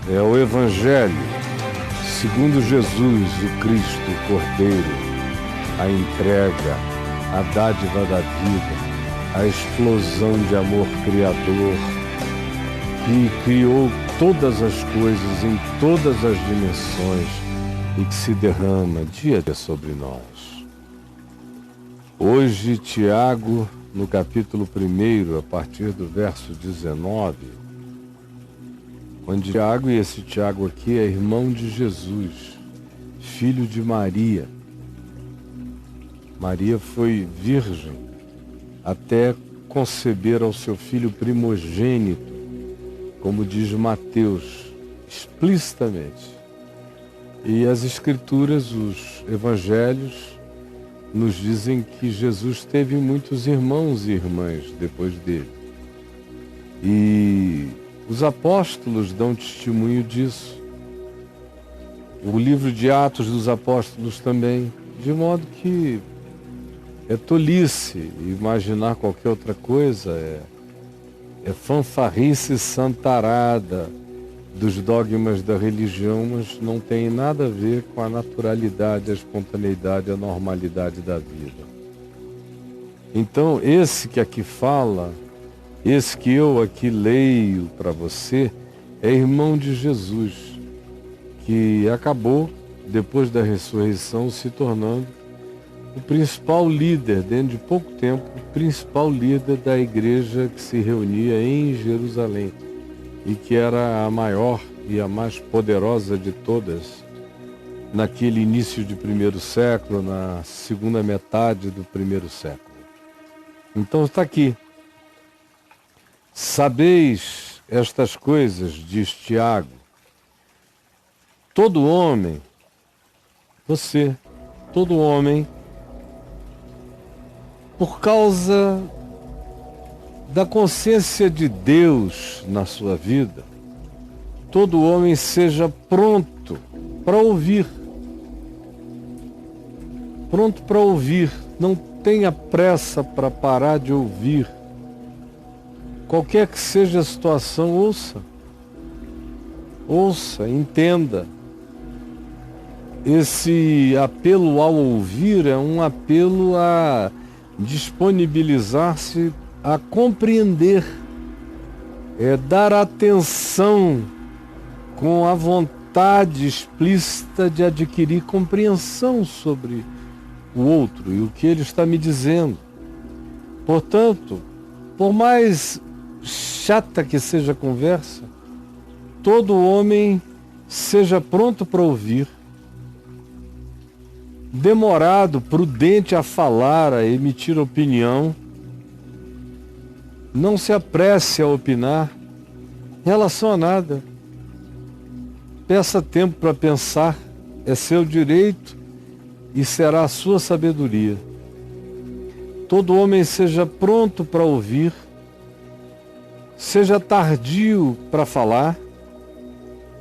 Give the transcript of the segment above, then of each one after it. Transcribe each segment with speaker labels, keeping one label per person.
Speaker 1: é o Evangelho, segundo Jesus, o Cristo, o Cordeiro, a entrega, a dádiva da vida, a explosão de amor criador, que criou todas as coisas em todas as dimensões e que se derrama dia a dia sobre nós. Hoje, Tiago, no capítulo 1, a partir do verso 19, onde Tiago, e esse Tiago aqui é irmão de Jesus, filho de Maria. Maria foi virgem até conceber ao seu filho primogênito, como diz Mateus, explicitamente. E as Escrituras, os Evangelhos, nos dizem que Jesus teve muitos irmãos e irmãs depois dele. E os apóstolos dão testemunho disso. O livro de Atos dos Apóstolos também, de modo que é tolice imaginar qualquer outra coisa, é fanfarrice santarada dos dogmas da religião, mas não tem nada a ver com a naturalidade, a espontaneidade, a normalidade da vida. Então, esse que aqui fala, esse que eu aqui leio para você, é irmão de Jesus, que acabou, depois da ressurreição, se tornando o principal líder, dentro de pouco tempo, o principal líder da igreja que se reunia em Jerusalém e que era a maior e a mais poderosa de todas naquele início de primeiro século, na segunda metade do primeiro século. Então está aqui. Sabeis estas coisas, diz Tiago, todo homem, você, todo homem, por causa da consciência de Deus na sua vida, todo homem seja pronto para ouvir. Pronto para ouvir, não tenha pressa para parar de ouvir. Qualquer que seja a situação, ouça. Ouça, entenda. Esse apelo ao ouvir é um apelo a disponibilizar-se a compreender, é dar atenção com a vontade explícita de adquirir compreensão sobre o outro e o que ele está me dizendo. Portanto, por mais chata que seja a conversa, todo homem seja pronto para ouvir, demorado, prudente a falar, a emitir opinião, não se apresse a opinar em relação a nada. Peça tempo para pensar, é seu direito e será a sua sabedoria. Todo homem seja pronto para ouvir, seja tardio para falar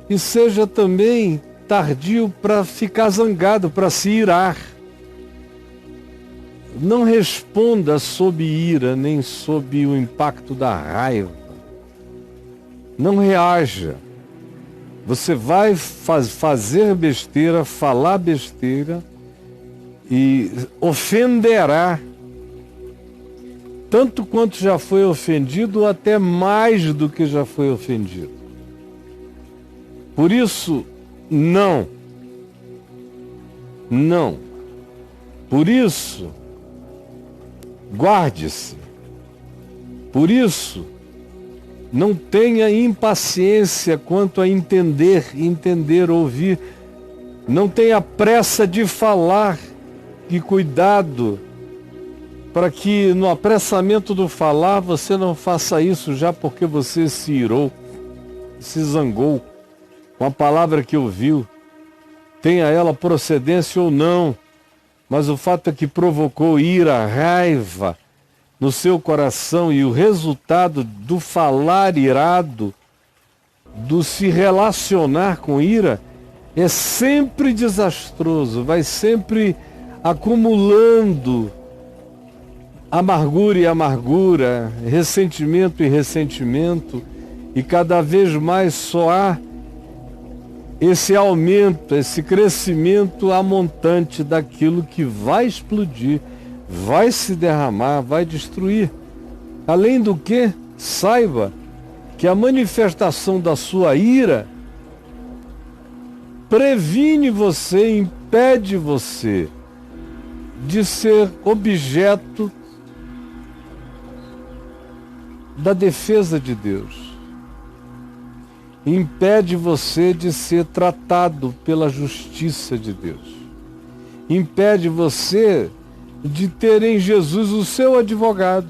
Speaker 1: e seja também tardio para ficar zangado, para se irar. Não responda sob ira, nem sob o impacto da raiva. Não reaja. Você vai fazer besteira, falar besteira e ofenderá tanto quanto já foi ofendido, ou até mais do que já foi ofendido. Por isso, não. Não. Por isso, guarde-se. Por isso, não tenha impaciência quanto a entender, ouvir. Não tenha pressa de falar. E cuidado para que no apressamento do falar você não faça isso já porque você se irou, se zangou com a palavra que ouviu, tenha ela procedência ou não, mas o fato é que provocou ira, raiva no seu coração, e o resultado do falar irado, do se relacionar com ira, é sempre desastroso, vai sempre acumulando amargura e amargura, ressentimento e ressentimento, e cada vez mais só há esse aumento, esse crescimento amontante daquilo que vai explodir, vai se derramar, vai destruir. Além do que, saiba que a manifestação da sua ira previne você, impede você de ser objeto da defesa de Deus. Impede você de ser tratado pela justiça de Deus. Impede você de ter em Jesus o seu advogado.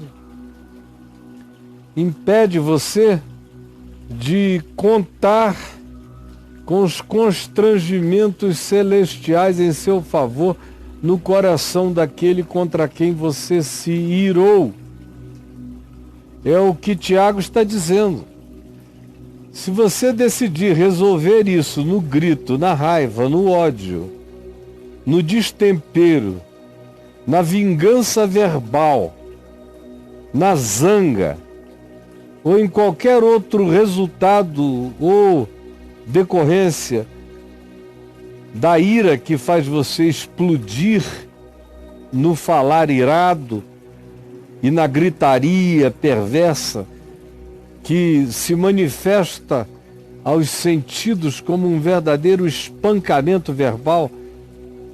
Speaker 1: Impede você de contar com os constrangimentos celestiais em seu favor no coração daquele contra quem você se irou. É o que Tiago está dizendo. Se você decidir resolver isso no grito, na raiva, no ódio, no destempero, na vingança verbal, na zanga, ou em qualquer outro resultado ou decorrência da ira que faz você explodir no falar irado e na gritaria perversa que se manifesta aos sentidos como um verdadeiro espancamento verbal,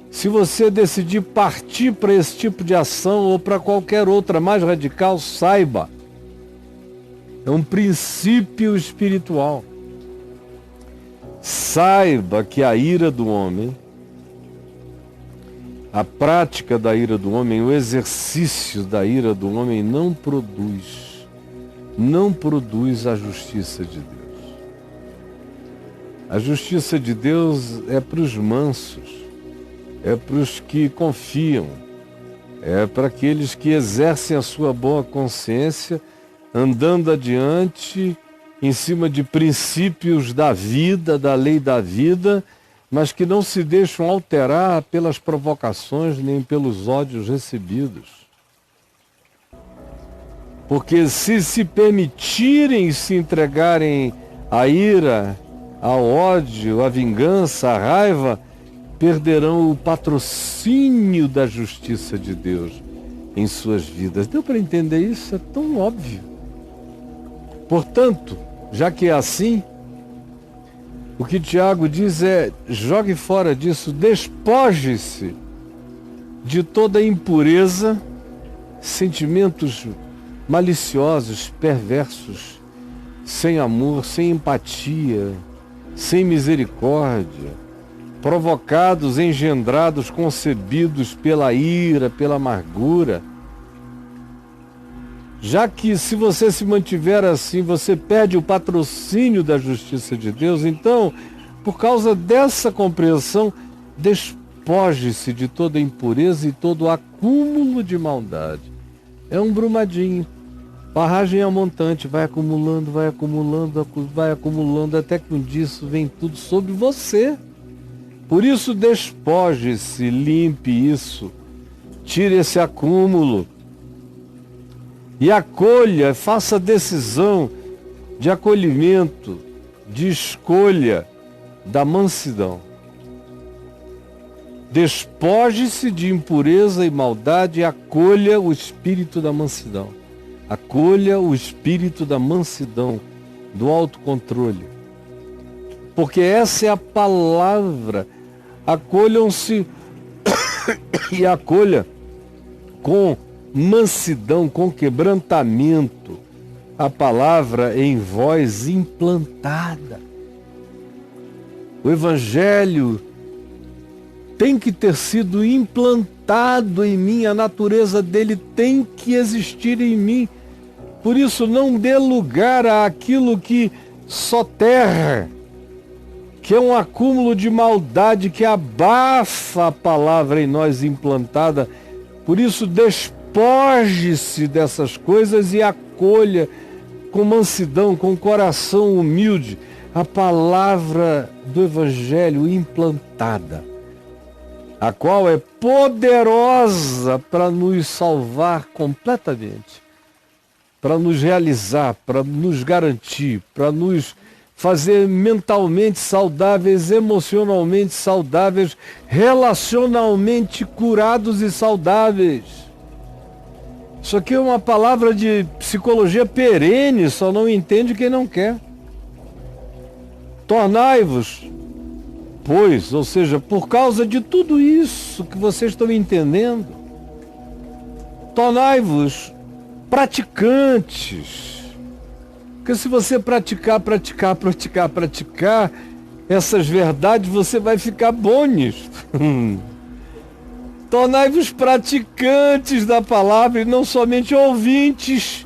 Speaker 1: se você decidir partir para esse tipo de ação ou para qualquer outra mais radical, saiba, é um princípio espiritual. Saiba que a ira do homem, a prática da ira do homem, o exercício da ira do homem não produz a justiça de Deus. A justiça de Deus é para os mansos, é para os que confiam, é para aqueles que exercem a sua boa consciência, andando adiante em cima de princípios da vida, da lei da vida, mas que não se deixam alterar pelas provocações nem pelos ódios recebidos. Porque se permitirem se entregarem à ira, ao ódio, à vingança, à raiva, perderão o patrocínio da justiça de Deus em suas vidas. Deu para entender isso? É tão óbvio. Portanto, já que é assim, o que Tiago diz é: jogue fora disso, despoje-se de toda impureza, sentimentos maliciosos, perversos, sem amor, sem empatia, sem misericórdia, provocados, engendrados, concebidos pela ira, pela amargura. Já que se você se mantiver assim, você perde o patrocínio da justiça de Deus, então, por causa dessa compreensão, despoje-se de toda impureza e todo acúmulo de maldade. É um brumadinho. Barragem é montante, vai acumulando, até que um dia isso vem tudo sobre você. Por isso, despoje-se, limpe isso, tire esse acúmulo e acolha, faça decisão de acolhimento, de escolha da mansidão. Despoje-se de impureza e maldade e acolha o espírito da mansidão. Acolha o espírito da mansidão, do autocontrole. Porque essa é a palavra. Acolham-se e acolha com mansidão, com quebrantamento, a palavra em vós implantada. O Evangelho tem que ter sido implantado em mim, a natureza dele tem que existir em mim. Por isso, não dê lugar àquilo que soterra, que é um acúmulo de maldade que abafa a palavra em nós implantada. Por isso, despoje-se dessas coisas e acolha com mansidão, com coração humilde, a palavra do Evangelho implantada, a qual é poderosa para nos salvar completamente, para nos realizar, para nos garantir, para nos fazer mentalmente saudáveis, emocionalmente saudáveis, relacionalmente curados e saudáveis. Isso aqui é uma palavra de psicologia perene, só não entende quem não quer. Tornai-vos, pois, ou seja, por causa de tudo isso que vocês estão entendendo, tornai-vos praticantes. Porque se você praticar essas verdades, você vai ficar bom nisso. Tornai-vos praticantes da palavra e não somente ouvintes,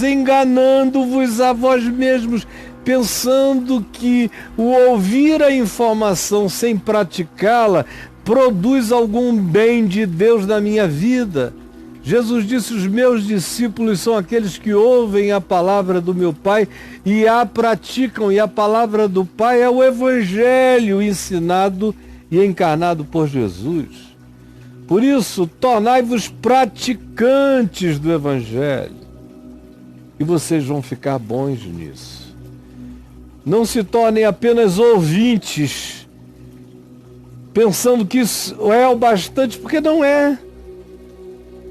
Speaker 1: enganando-vos a vós mesmos, pensando que o ouvir a informação sem praticá-la produz algum bem de Deus na minha vida. Jesus disse: os meus discípulos são aqueles que ouvem a palavra do meu Pai e a praticam. E a palavra do Pai é o Evangelho ensinado e encarnado por Jesus. Por isso, tornai-vos praticantes do Evangelho e vocês vão ficar bons nisso. Não se tornem apenas ouvintes, pensando que isso é o bastante, porque não é.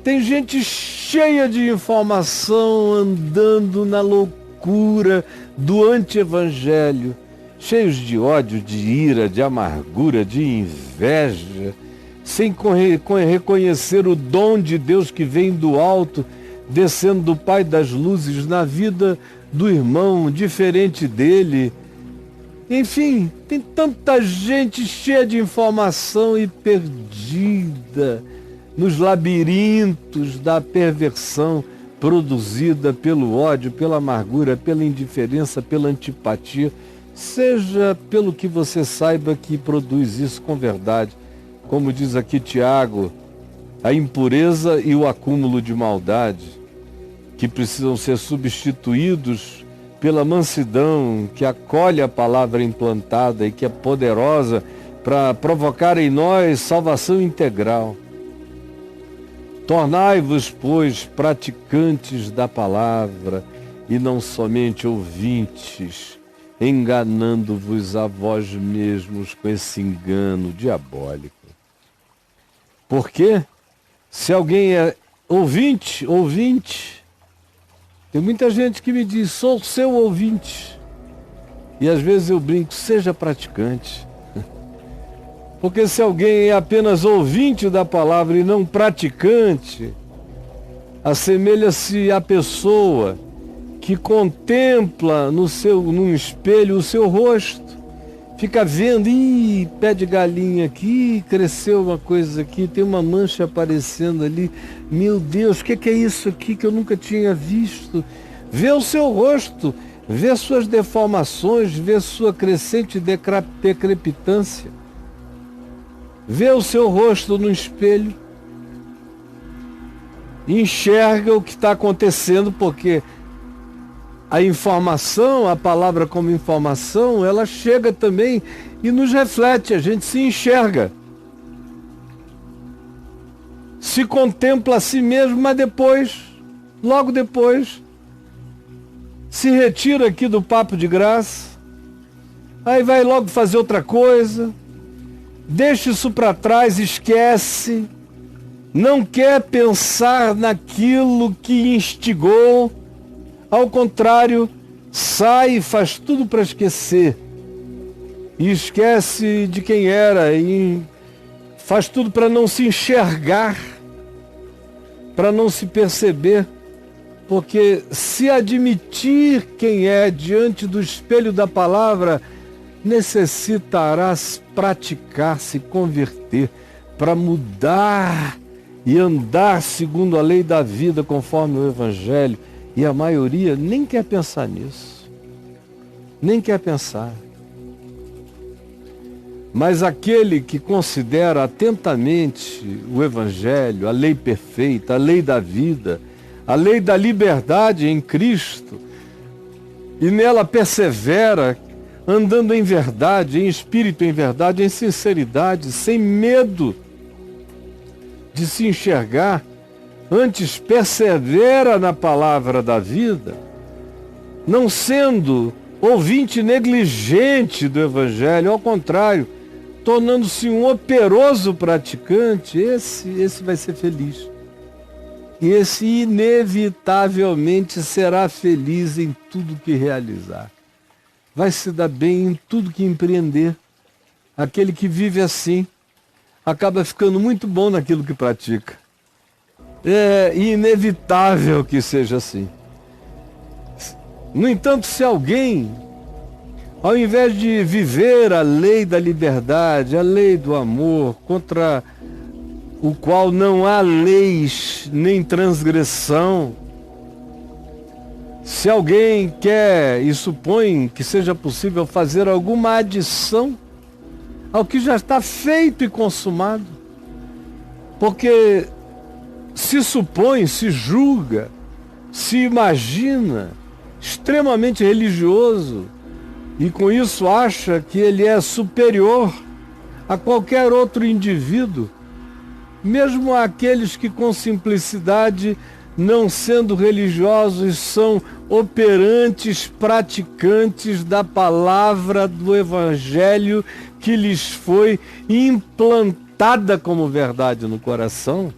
Speaker 1: Tem gente cheia de informação andando na loucura do anti-evangelho, cheios de ódio, de ira, de amargura, de inveja, sem reconhecer o dom de Deus que vem do alto, descendo do Pai das luzes na vida do irmão diferente dele. Enfim, tem tanta gente cheia de informação e perdida nos labirintos da perversão produzida pelo ódio, pela amargura, pela indiferença, pela antipatia, seja pelo que você saiba que produz isso com verdade. Como diz aqui Tiago, a impureza e o acúmulo de maldade, que precisam ser substituídos pela mansidão que acolhe a palavra implantada e que é poderosa para provocar em nós salvação integral. Tornai-vos, pois, praticantes da palavra e não somente ouvintes, enganando-vos a vós mesmos com esse engano diabólico. Porque se alguém é ouvinte, tem muita gente que me diz: sou seu ouvinte. E às vezes eu brinco: seja praticante. Porque se alguém é apenas ouvinte da palavra e não praticante, assemelha-se à pessoa que contempla num espelho o seu rosto, fica vendo: ih, pé de galinha aqui, cresceu uma coisa aqui, tem uma mancha aparecendo ali, meu Deus, o que é isso aqui que eu nunca tinha visto? Vê o seu rosto, vê suas deformações, vê sua crescente decrepitância. Vê o seu rosto no espelho, enxerga o que está acontecendo, porque a informação, a palavra como informação, ela chega também e nos reflete, a gente se enxerga, se contempla a si mesmo, mas depois, logo depois, se retira aqui do papo de graça, aí vai logo fazer outra coisa, deixa isso para trás, esquece, não quer pensar naquilo que instigou, ao contrário, sai e faz tudo para esquecer, e esquece de quem era, e faz tudo para não se enxergar, para não se perceber, porque se admitir quem é diante do espelho da palavra, necessitarás praticar, se converter, para mudar e andar segundo a lei da vida, conforme o Evangelho. E a maioria nem quer pensar nisso, nem quer pensar. Mas aquele que considera atentamente o Evangelho, a lei perfeita, a lei da vida, a lei da liberdade em Cristo, e nela persevera, andando em verdade, em espírito, em verdade, em sinceridade, sem medo de se enxergar, antes persevera na palavra da vida, não sendo ouvinte negligente do Evangelho, ao contrário, tornando-se um operoso praticante, esse vai ser feliz. E esse inevitavelmente será feliz em tudo que realizar. Vai se dar bem em tudo que empreender. Aquele que vive assim acaba ficando muito bom naquilo que pratica. É inevitável que seja assim. No entanto, se alguém, ao invés de viver a lei da liberdade, a lei do amor, contra o qual não há leis nem transgressão, se alguém quer e supõe que seja possível fazer alguma adição ao que já está feito e consumado, porque se supõe, se julga, se imagina extremamente religioso e com isso acha que ele é superior a qualquer outro indivíduo, mesmo aqueles que com simplicidade, não sendo religiosos, são operantes, praticantes da palavra do Evangelho que lhes foi implantada como verdade no coração.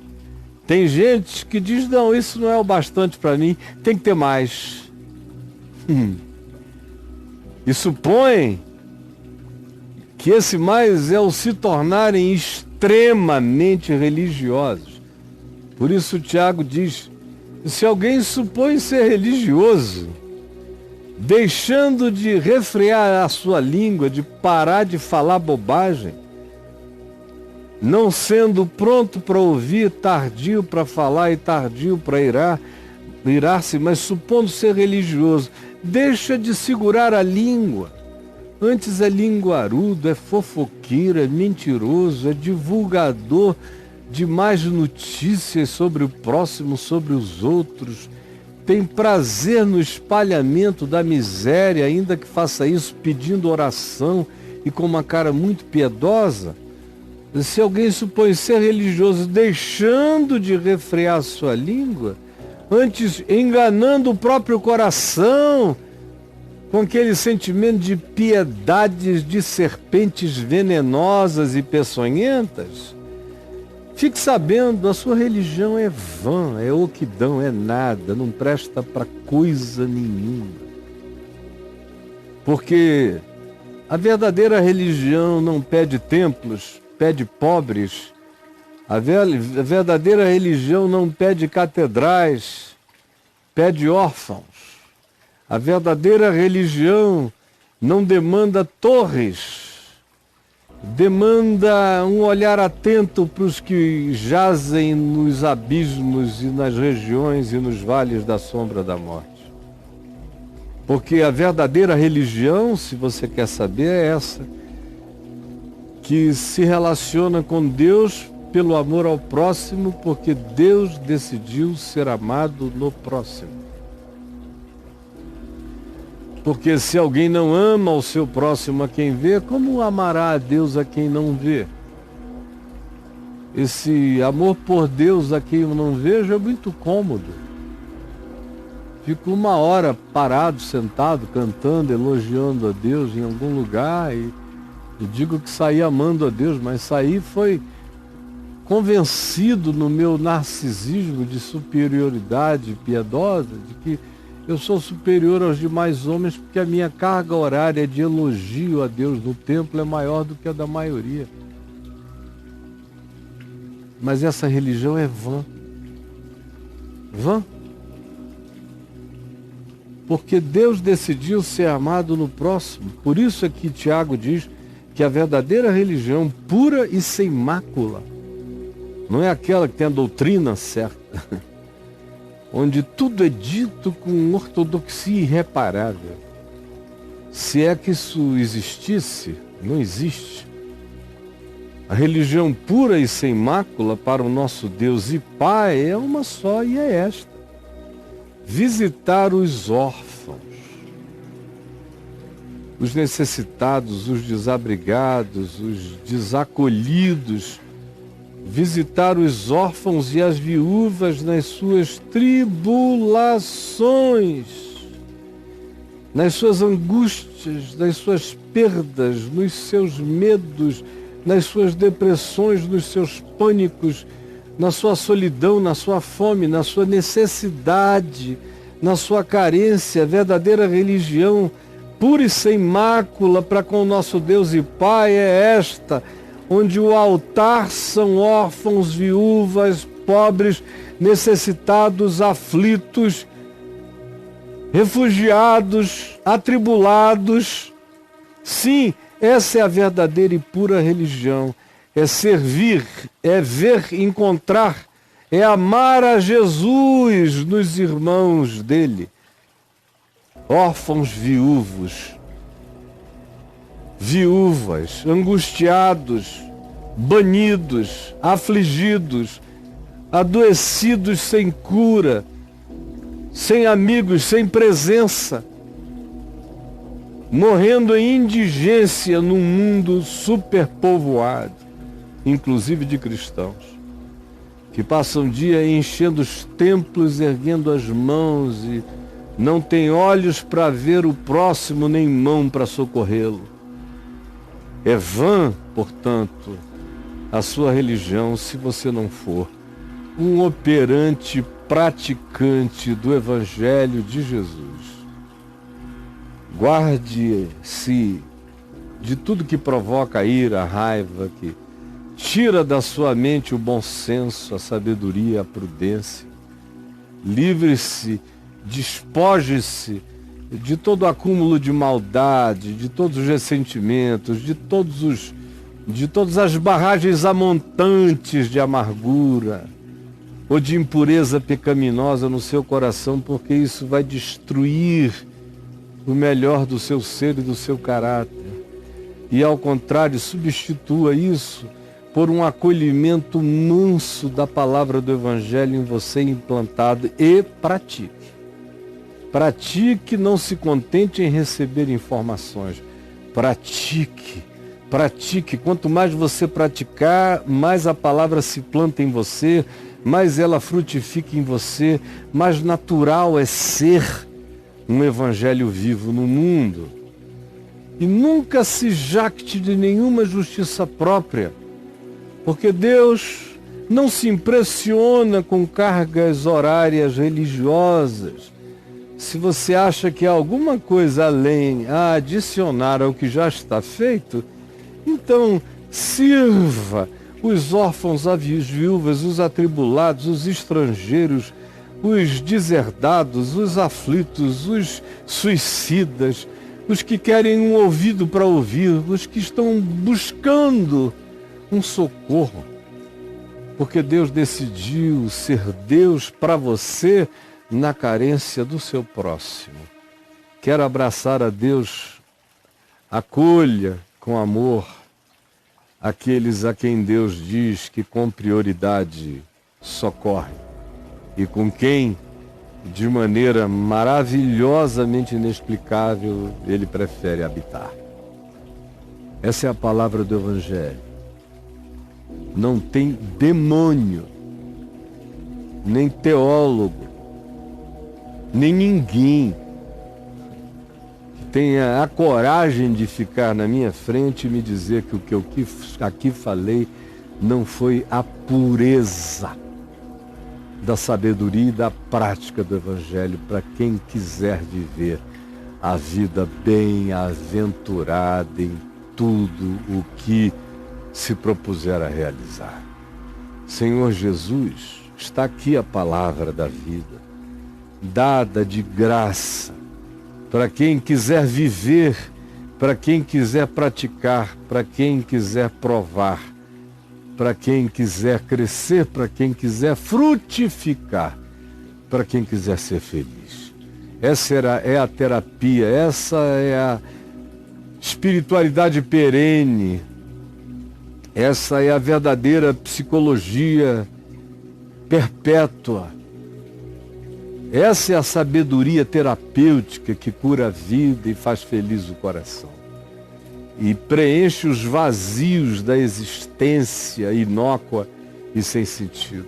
Speaker 1: Tem gente que diz, não, isso não é o bastante para mim, tem que ter mais. E supõe que esse mais é o se tornarem extremamente religiosos. Por isso Tiago diz, se alguém supõe ser religioso, deixando de refrear a sua língua, de parar de falar bobagem, não sendo pronto para ouvir, tardio para falar e tardio para irar-se, mas supondo ser religioso, deixa de segurar a língua. Antes é linguarudo, é fofoqueiro, é mentiroso, é divulgador de más notícias sobre o próximo, sobre os outros. Tem prazer no espalhamento da miséria, ainda que faça isso pedindo oração e com uma cara muito piedosa. Se alguém supõe ser religioso deixando de refrear sua língua, antes enganando o próprio coração com aquele sentimento de piedades de serpentes venenosas e peçonhentas, fique sabendo, a sua religião é vã, é oquidão, é nada, não presta para coisa nenhuma. Porque a verdadeira religião não pede templos, pede pobres. A verdadeira religião não pede catedrais, pede órfãos. A verdadeira religião não demanda torres, demanda um olhar atento para os que jazem nos abismos e nas regiões e nos vales da sombra da morte. Porque a verdadeira religião, se você quer saber, é essa, que se relaciona com Deus pelo amor ao próximo, porque Deus decidiu ser amado no próximo. Porque se alguém não ama o seu próximo a quem vê, como amará a Deus a quem não vê? Esse amor por Deus a quem eu não vejo é muito cômodo. Fico 1 hora parado, sentado, cantando, elogiando a Deus em algum lugar e digo que saí amando a Deus, mas saí foi convencido no meu narcisismo de superioridade piedosa, de que eu sou superior aos demais homens porque a minha carga horária de elogio a Deus no templo é maior do que a da maioria. Mas essa religião é vã. Vã. Porque Deus decidiu ser amado no próximo. Por isso é que Tiago diz que a verdadeira religião pura e sem mácula não é aquela que tem a doutrina certa, onde tudo é dito com ortodoxia irreparável. Se é que isso existisse, não existe. A religião pura e sem mácula para o nosso Deus e Pai é uma só e é esta: visitar os órfãos, os necessitados, os desabrigados, os desacolhidos, visitar os órfãos e as viúvas nas suas tribulações. nas suas angústias, nas suas perdas, nos seus medos, nas suas depressões, nos seus pânicos, na sua solidão, na sua fome, na sua necessidade, na sua carência. A verdadeira religião pura e sem mácula para com o nosso Deus e Pai é esta, onde o altar são órfãos, viúvas, pobres, necessitados, aflitos, refugiados, atribulados. Sim, essa é a verdadeira e pura religião. É servir, é ver, encontrar, é amar a Jesus nos irmãos dele. Órfãos, viúvas, angustiados, banidos, afligidos, adoecidos sem cura, sem amigos, sem presença, morrendo em indigência num mundo superpovoado, inclusive de cristãos, que passam o dia enchendo os templos, erguendo as mãos e não têm olhos para ver o próximo, nem mão para socorrê-lo. É vã, portanto, a sua religião se você não for um operante praticante do Evangelho de Jesus. Guarde-se de tudo que provoca ira, raiva, que tira da sua mente o bom senso, a sabedoria, a prudência. Livre-se, despoje-se de todo acúmulo de maldade, de todos os ressentimentos, de todas as barragens amontantes de amargura ou de impureza pecaminosa no seu coração, porque isso vai destruir o melhor do seu ser e do seu caráter. E, ao contrário, substitua isso por um acolhimento manso da palavra do Evangelho em você implantado e pratique. Pratique, não se contente em receber informações. Pratique. Quanto mais você praticar, mais a palavra se planta em você, mais ela frutifica em você, mais natural é ser um evangelho vivo no mundo. E nunca se jacte de nenhuma justiça própria, porque Deus não se impressiona com cargas horárias religiosas. Se você acha que há alguma coisa além a adicionar ao que já está feito, então sirva os órfãos, as viúvas, os atribulados, os estrangeiros, os deserdados, os aflitos, os suicidas, os que querem um ouvido para ouvir, os que estão buscando um socorro. Porque Deus decidiu ser Deus para você na carência do seu próximo. Quer abraçar a Deus? Acolha com amor aqueles a quem Deus diz que com prioridade socorre e com quem, de maneira maravilhosamente inexplicável, Ele prefere habitar. Essa é a palavra do Evangelho. Não tem demônio, nem teólogo, nem ninguém que tenha a coragem de ficar na minha frente e me dizer que o que eu aqui falei não foi a pureza da sabedoria e da prática do Evangelho para quem quiser viver a vida bem-aventurada em tudo o que se propuser a realizar. Senhor Jesus, está aqui a palavra da vida, dada de graça, para quem quiser viver, para quem quiser praticar, para quem quiser provar, para quem quiser crescer, para quem quiser frutificar, para quem quiser ser feliz. Essa é a terapia, essa é a espiritualidade perene, essa é a verdadeira psicologia perpétua. Essa é a sabedoria terapêutica que cura a vida e faz feliz o coração. E preenche os vazios da existência inócua e sem sentido.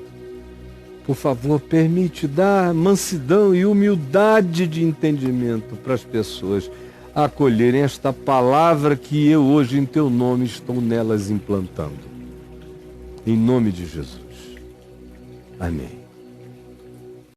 Speaker 1: por favor, permite dar mansidão e humildade de entendimento para as pessoas acolherem esta palavra que eu hoje, em teu nome, estou nelas implantando. Em nome de Jesus. Amém.